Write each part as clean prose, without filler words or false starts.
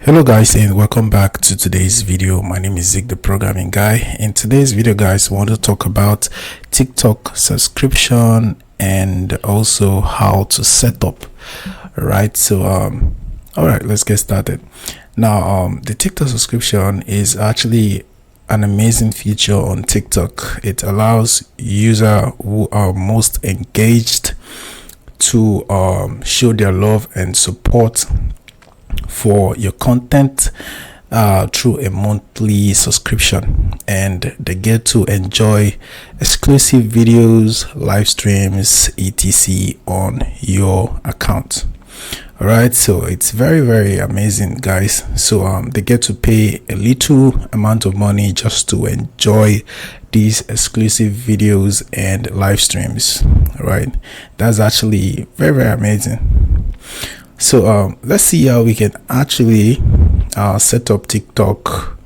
Hello guys, and welcome back to today's video. My name is Zig, the programming guy. In today's video guys, I want to talk about TikTok subscription and also how to set up. Right, so all right, let's get started. Now the TikTok subscription is actually an amazing feature on TikTok. It allows users who are most engaged to show their love and support for your content through a monthly subscription, and they get to enjoy exclusive videos, live streams, etc. on your account. All right, so it's very amazing guys. So they get to pay a little amount of money just to enjoy these exclusive videos and live streams. All right, that's actually very amazing. So let's see how we can actually set up TikTok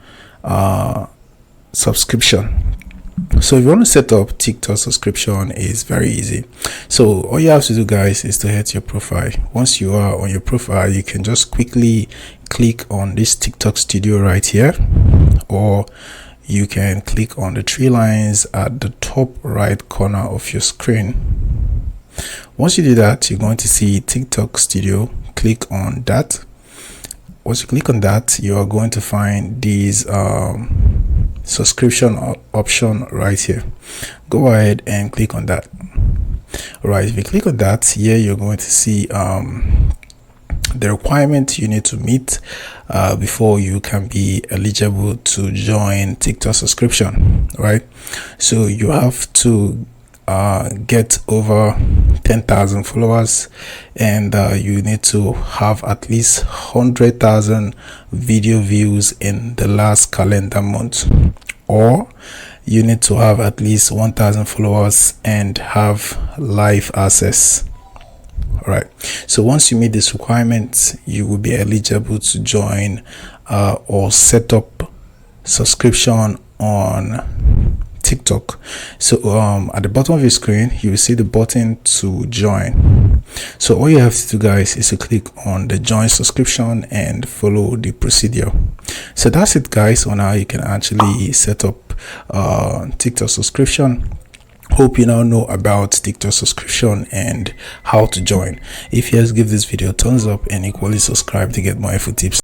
subscription. So if you want to set up TikTok subscription, is very easy. So all you have to do guys is to head to your profile. Once you are on your profile, you can just quickly click on this TikTok studio right here, or you can click on the three lines at the top right corner of your screen. Once you do that, you're going to see TikTok studio. Click on that. Once you click on that, you are going to find these subscription option right here. Go ahead and click on that. All right, if you click on that, here you're going to see the requirement you need to meet before you can be eligible to join TikTok subscription. Right, so you have to get over 10,000 followers, and you need to have at least 100,000 video views in the last calendar month, or you need to have at least 1,000 followers and have live access. All right, so once you meet this requirement, you will be eligible to join or set up subscription on TikTok. So at the bottom of your screen, you will see the button to join. So all you have to do guys is to click on the join subscription and follow the procedure. So that's it guys on how you can actually set up TikTok subscription. Hope you now know about TikTok subscription and how to join. If yes, give this video a thumbs up and equally subscribe to get more info tips.